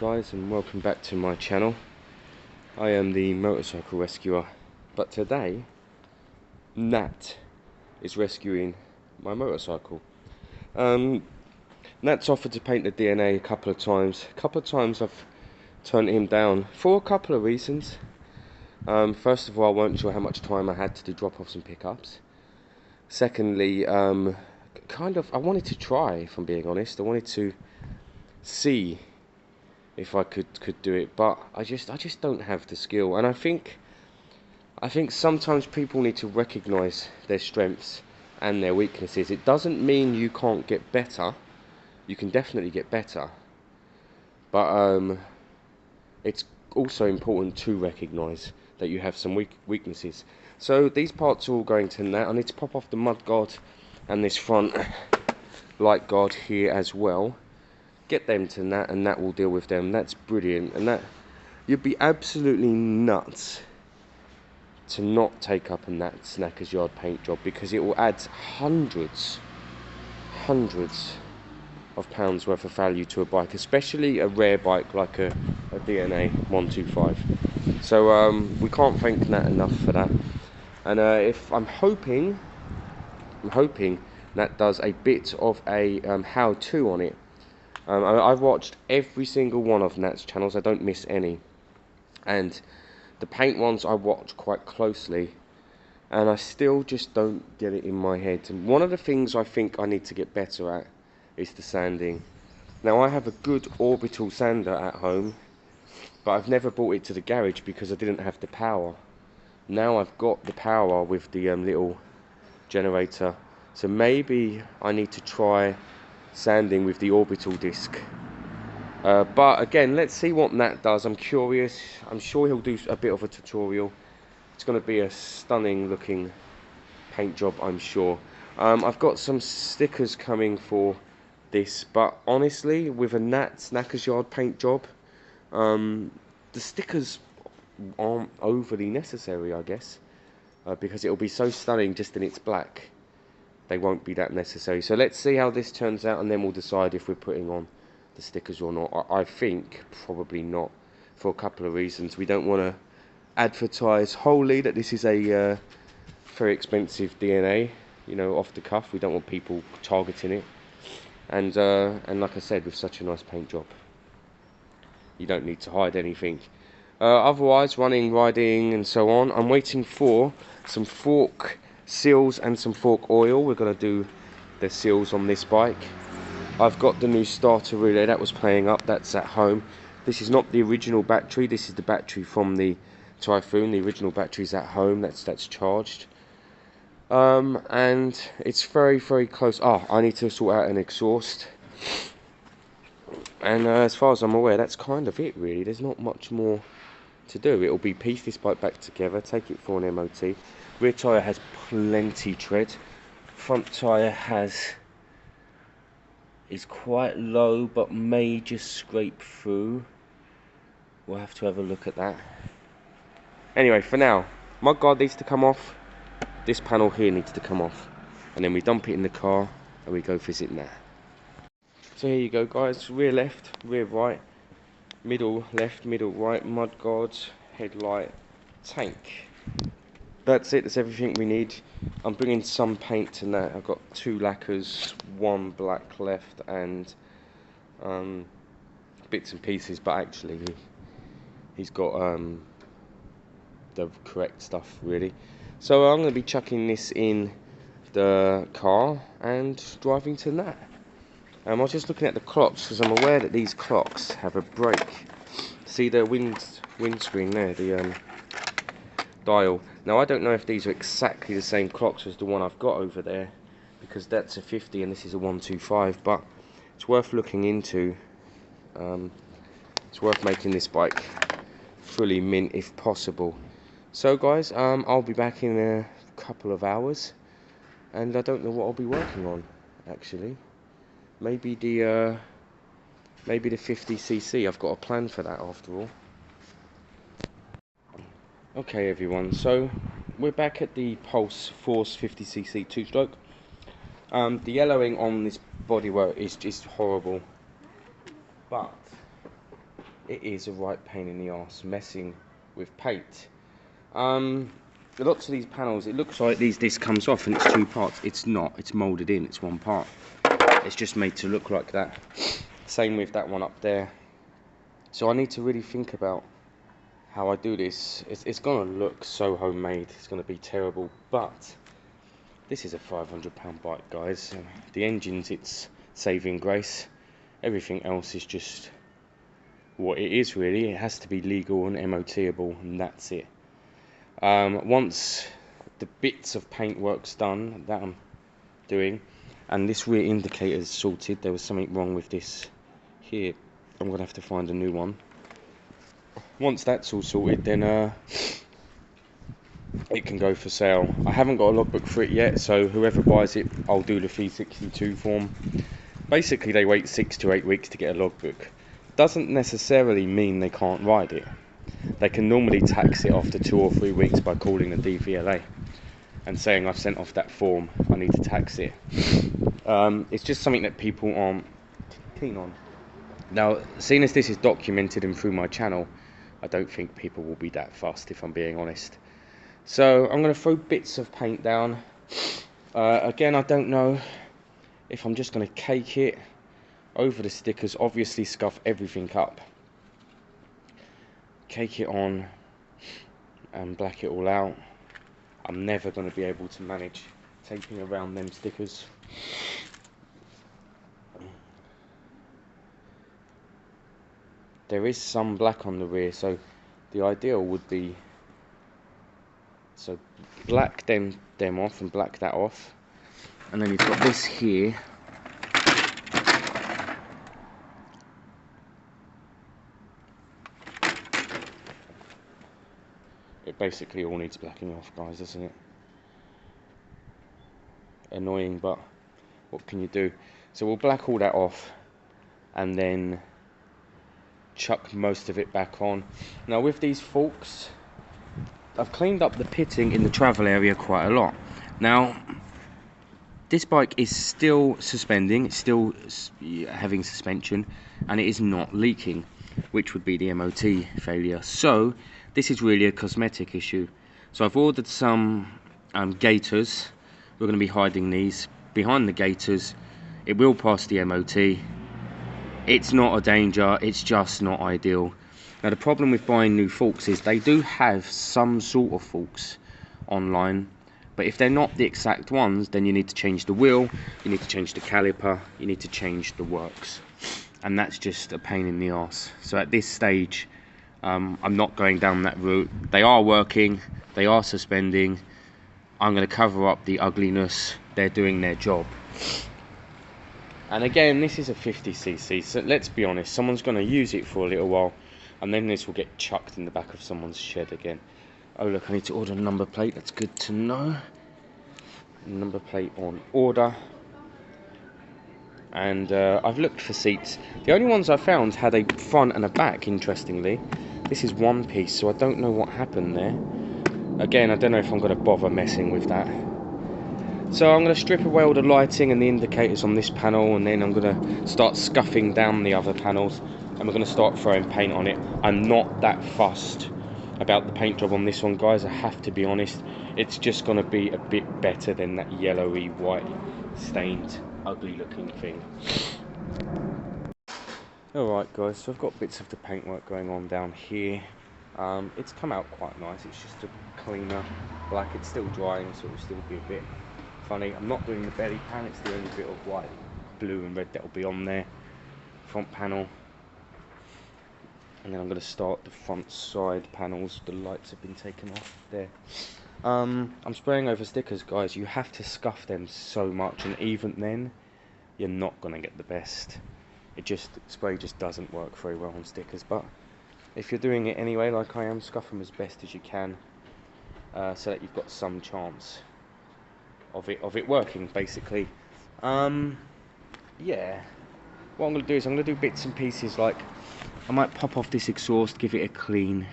guys, and welcome back to my channel. I am the motorcycle rescuer, but today Nat is rescuing my motorcycle. Nat's offered to paint the DNA a couple of times. I've turned him down for a couple of reasons. First of all, I wasn't sure how much time I had to do drop-offs and pickups. Secondly, I wanted to try, if I'm being honest. I wanted to see if I could do it, but I just don't have the skill. And I think sometimes people need to recognise their strengths and their weaknesses. It doesn't mean you can't get better. You can definitely get better, but it's also important to recognise that you have some weaknesses. So these parts are all going to Nat. I need to pop off the mud guard and this front light guard here as well. Get them to Nat, and Nat will deal with them. That's brilliant. And that, you'd be absolutely nuts to not take up a Nat Snacker's Yard paint job, because it will add hundreds of pounds worth of value to a bike, especially a rare bike like a DNA 125. So we can't thank Nat enough for that. And I'm hoping Nat does a bit of a how-to on it. I've watched every single one of Nat's channels. I don't miss any, and the paint ones I watch quite closely, and I still just don't get it in my head. And one of the things I think I need to get better at is the sanding. Now, I have a good orbital sander at home, but I've never brought it to the garage because I didn't have the power. Now I've got the power with the little generator, so maybe I need to try sanding with the orbital disc. But again, let's see what Nat does. I'm curious. I'm sure he'll do a bit of a tutorial. It's going to be a stunning looking paint job, I'm sure. I've got some stickers coming for this, but honestly, with a Nat Snacker's Yard paint job, the stickers aren't overly necessary, I guess, because it'll be so stunning just in its black. They won't be that necessary. So let's see how this turns out, and then we'll decide if we're putting on the stickers or not. I think probably not, for a couple of reasons. We don't want to advertise wholly that this is a very expensive DNA, you know, off the cuff. We don't want people targeting it. And like I said, with such a nice paint job, you don't need to hide anything. Otherwise, running, riding, and so on. I'm waiting for some fork seals and some fork oil. We're going to do the seals on this bike. I've got the new starter relay that was playing up. That's at home. This is not the original battery. This is the battery from the Typhoon. The original battery's at home. That's charged. And it's very close. I need to sort out an exhaust. And as far as I'm aware, that's kind of it, really. There's not much more to do. It'll be piece this bike back together, take it for an MOT. Rear tyre has plenty tread. Front tyre is quite low, but may just scrape through. We'll have to have a look at that. Anyway, for now, mud guard needs to come off. This panel here needs to come off, and then we dump it in the car and we go visit Nat. So here you go, guys. Rear left, rear right, middle left, middle right, mud guards, headlight, tank. That's it. That's everything we need. I'm bringing some paint to Nat. I've got 2 lacquers, 1 black left, and bits and pieces. But actually, he's got the correct stuff, really. So I'm going to be chucking this in the car and driving to Nat. I was just looking at the clocks, because I'm aware that these clocks have a break. See the windscreen there, the dial. Now, I don't know if these are exactly the same clocks as the one I've got over there, because that's a 50 and this is a 125, but it's worth looking into. It's worth making this bike fully mint if possible. So guys, I'll be back in a couple of hours, and I don't know what I'll be working on, actually. Maybe the 50cc. I've got a plan for that after all. Okay everyone, so we're back at the Pulse Force 50cc 2-stroke. The yellowing on this bodywork is just horrible, but it is a right pain in the arse messing with paint. Lots of these panels, it looks like this comes off and it's two parts. It's not, it's moulded in, it's one part. It's just made to look like that. Same with that one up there. So I need to really think about how I do this. It's gonna look so homemade, it's gonna be terrible, but this is a £500 bike, guys. The engine's its saving grace. Everything else is just what it is, really. It has to be legal and MOTable, and that's it. Once the bits of paintwork's done that I'm doing, and this rear indicator is sorted, there was something wrong with this here. I'm gonna have to find a new one. Once that's all sorted, then it can go for sale. I haven't got a logbook for it yet, so whoever buys it, I'll do the fee 62 form. Basically, they wait 6 to 8 weeks to get a logbook. Doesn't necessarily mean they can't ride it. They can normally tax it after 2 or 3 weeks by calling the DVLA and saying I've sent off that form, I need to tax it. It's just something that people aren't keen on. Now, seeing as this is documented and through my channel, I don't think people will be that fussed, if I'm being honest. So I'm going to throw bits of paint down. Again, I don't know if I'm just going to cake it over the stickers, obviously scuff everything up, cake it on and black it all out. I'm never going to be able to manage taping around them stickers. There is some black on the rear, so the ideal would be so black them off and black that off, and then you've got this here. It basically all needs blacking off, guys, doesn't it? Annoying, but what can you do? So we'll black all that off and then chuck most of it back on. Now with these forks, I've cleaned up the pitting in the travel area quite a lot. Now this bike is still suspending, it's still having suspension, and it is not leaking, which would be the MOT failure. So this is really a cosmetic issue. So I've ordered some gaiters. We're going to be hiding these behind the gaiters. It will pass the MOT. It's not a danger, it's just not ideal. Now the problem with buying new forks is they do have some sort of forks online, but if they're not the exact ones, then you need to change the wheel, you need to change the caliper, you need to change the works, and that's just a pain in the arse. So at this stage, I'm not going down that route. They are working, they are suspending. I'm going to cover up the ugliness. They're doing their job. And again, this is a 50cc, so let's be honest, someone's going to use it for a little while, and then this will get chucked in the back of someone's shed again. Oh look, I need to order a number plate, that's good to know. Number plate on order. And I've looked for seats. The only ones I found had a front and a back, interestingly. This is one piece, so I don't know what happened there. Again, I don't know if I'm going to bother messing with that. So I'm going to strip away all the lighting and the indicators on this panel, and then I'm going to start scuffing down the other panels, and we're going to start throwing paint on it. I'm not that fussed about the paint job on this one, guys, I have to be honest. It's just going to be a bit better than that yellowy white stained ugly looking thing. Alright guys, so I've got bits of the paintwork going on down here. It's come out quite nice, it's just a cleaner black. It's still drying, so it'll still be a bit funny. I'm not doing the belly pan, it's the only bit of white, blue and red that will be on there. Front panel. And then I'm going to start the front side panels. The lights have been taken off there. I'm spraying over stickers, guys. You have to scuff them so much, and even then you're not going to get the best. Spray just doesn't work very well on stickers, but if you're doing it anyway like I am, scuff them as best as you can, so that you've got some chance of it working, basically. Yeah, what I'm going to do is I'm going to do bits and pieces, like I might pop off this exhaust, give it a clean,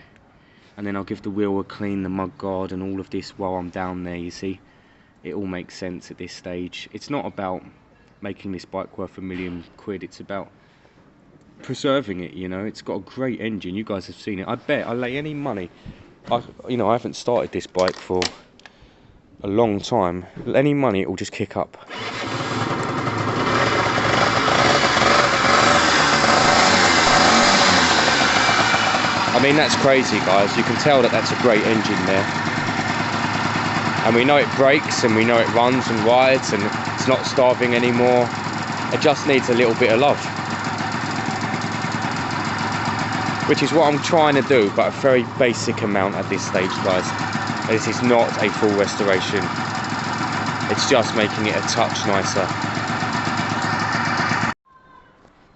and then I'll give the wheel a clean, the mud guard and all of this while I'm down there. You see, it all makes sense at this stage. It's not about making this bike worth £1 million. It's about preserving it, you know. It's got a great engine. You guys have seen it. I bet I lay any money. I haven't started this bike for a long time. Any money, it will just kick up. I mean, that's crazy, guys. You can tell that that's a great engine there. And we know it brakes, and we know it runs and rides, and it's not starving anymore. It just needs a little bit of love. Which is what I'm trying to do, but a very basic amount at this stage, guys. This is not a full restoration. It's just making it a touch nicer.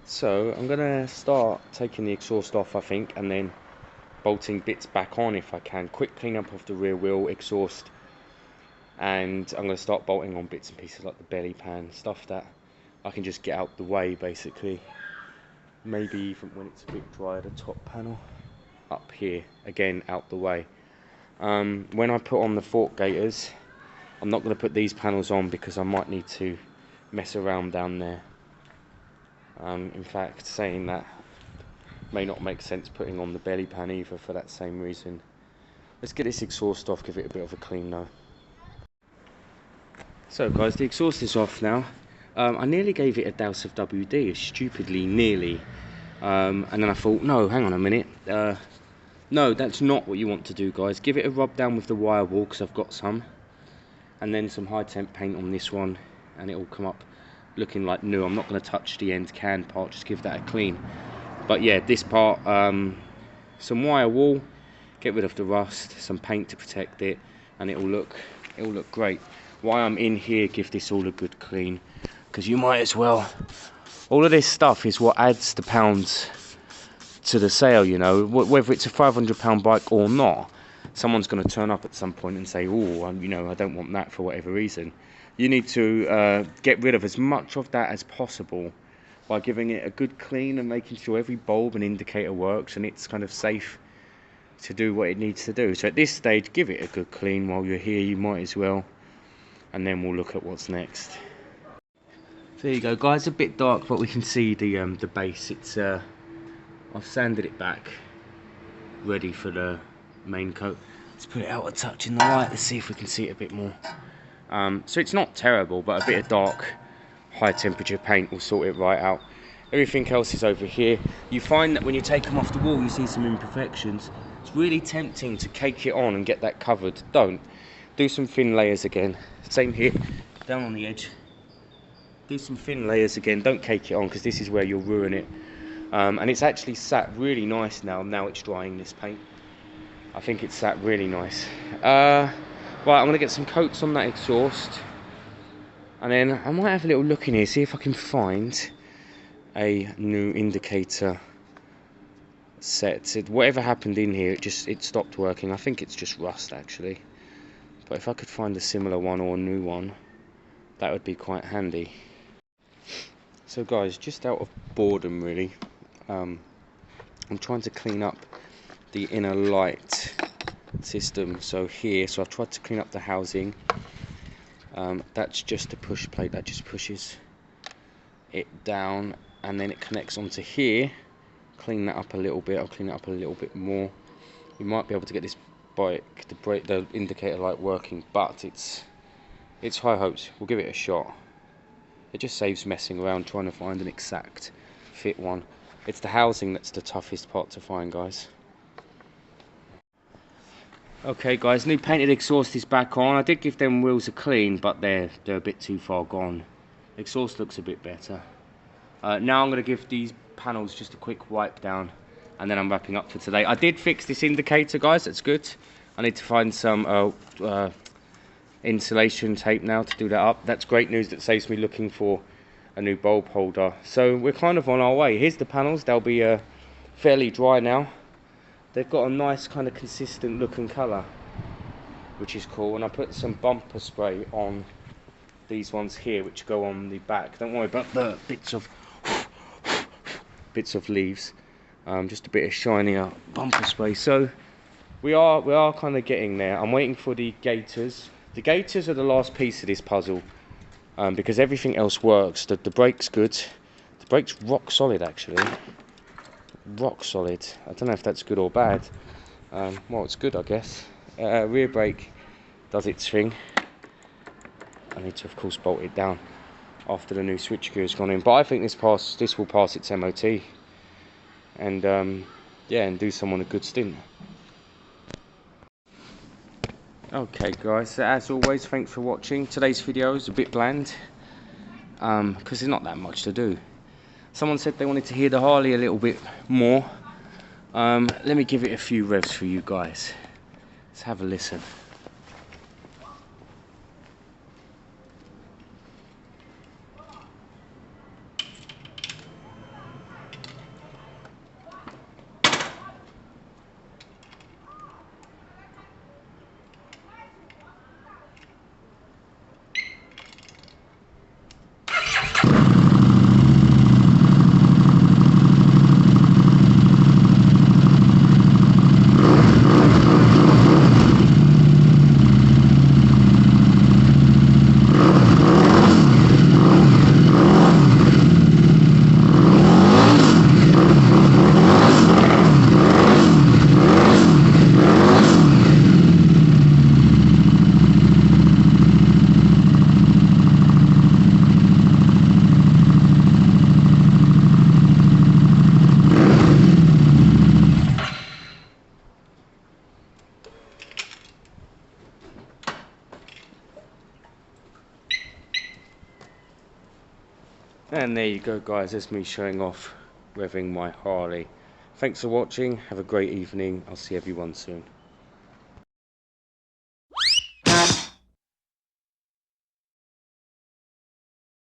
So I'm gonna start taking the exhaust off, I think, and then bolting bits back on if I can. Quick clean up of the rear wheel exhaust, and I'm gonna start bolting on bits and pieces like the belly pan, stuff that I can just get out the way, basically. Maybe even when it's a bit dry, the top panel up here, again, out the way. When I put on the fork gaiters, I'm not going to put these panels on because I might need to mess around down there. In fact, saying that may not make sense putting on the belly pan either for that same reason. Let's get this exhaust off, give it a bit of a clean though. So guys, the exhaust is off now. I nearly gave it a douse of WD, stupidly nearly. And then I thought, no, hang on a minute. No, that's not what you want to do, guys. Give it a rub down with the wire wool, because I've got some. And then some high temp paint on this one, and it will come up looking like new. I'm not going to touch the end can part, just give that a clean. But yeah, this part, some wire wool, get rid of the rust, some paint to protect it, and it will look great. While I'm in here, give this all a good clean, because you might as well. All of this stuff is what adds the pounds to the sale, you know. Whether it's a £500 bike or not, someone's going to turn up at some point and say, oh, you know, I don't want that for whatever reason. You need to get rid of as much of that as possible by giving it a good clean and making sure every bulb and indicator works and it's kind of safe to do what it needs to do. So at this stage, give it a good clean while you're here, you might as well. And then we'll look at what's next. There you go, guys. A bit dark, but we can see the base. It's I've sanded it back, ready for the main coat. Let's put it out a touch in the light. Let's see if we can see it a bit more. So it's not terrible, but a bit of dark, high temperature paint will sort it right out. Everything else is over here. You find that when you take them off the wall, you see some imperfections. It's really tempting to cake it on and get that covered. Don't. Do some thin layers again. Same here, down on the edge. Do some thin layers again. Don't cake it on, because this is where you'll ruin it. And it's actually sat really nice now it's drying, this paint. I think it's sat really nice. Right, I'm going to get some coats on that exhaust. And then I might have a little look in here, see if I can find a new indicator set. Whatever happened in here, it stopped working. I think it's just rust, actually. But if I could find a similar one or a new one, that would be quite handy. So guys, just out of boredom really, I'm trying to clean up the inner light system. So I've tried to clean up the housing. That's just a push plate that just pushes it down, and then it connects onto here. Clean that up a little bit. I'll clean it up a little bit more. We might be able to get this bike, the indicator light working, but it's high hopes. We'll give it a shot. It just saves messing around trying to find an exact fit one. It's the housing that's the toughest part to find, guys. Okay guys, new painted exhaust is back on. I did give them wheels a clean, but they're a bit too far gone. Exhaust looks a bit better. Now I'm going to give these panels just a quick wipe down, and then I'm wrapping up for today. I did fix this indicator, guys. That's good. I need to find some insulation tape now to do that up. That's great news. That saves me looking for a new bulb holder. So we're kind of on our way. Here's the panels. They'll be fairly dry now. They've got a nice kind of consistent looking colour, which is cool. And I put some bumper spray on these ones here, which go on the back. Don't worry about the bits of leaves. Just a bit of shinier bumper spray. So we are kind of getting there. I'm waiting for the gaiters. The gaiters are the last piece of this puzzle, because everything else works. The brake's good. The brake's rock solid, actually. rock solid. I don't know if that's good or bad. Well, it's good, I guess. Rear brake does its thing. I need to, of course, bolt it down after the new switchgear has gone in. But I think this will pass its MOT, and yeah, and do someone a good stint. Okay, guys. As always, thanks for watching. Today's video is a bit bland, because there's not that much to do. Someone said they wanted to hear the Harley a little bit more. Let me give it a few revs for you guys. Let's have a listen. And there you go, guys. That's me showing off revving my Harley. Thanks for watching. Have a great evening. I'll see everyone soon.